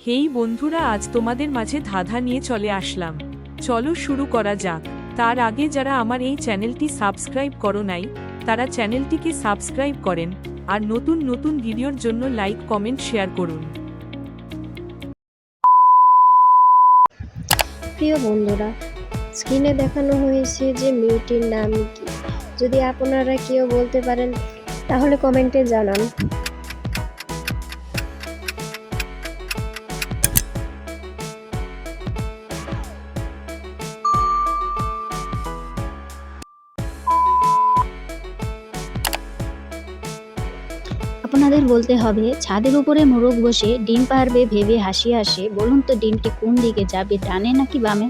হেই বন্ধুরা, আজ তোমাদের মাঝে ধাঁধা নিয়ে চলে আসলাম। চলো শুরু করা যাক। তার আগে যারা আমার এই চ্যানেলটি সাবস্ক্রাইব করো নাই, তারা চ্যানেলটিকে সাবস্ক্রাইব করেন আর নতুন নতুন ভিডিওর জন্য লাইক কমেন্ট শেয়ার করুন। প্রিয় বন্ধুরা, স্ক্রিনে দেখানো হয়েছে যে মেয়েটির নাম কি? যদি আপনারা কেউ বলতে পারেন তাহলে কমেন্টে জানান। আপনাদের বলতে হবে, ছাদের উপরে মোরগ বসে ডিম পারবে ভেবে হাসি আসে। বলুন তো ডিমটি কোন দিকে যাবে, ডানে নাকি বামে?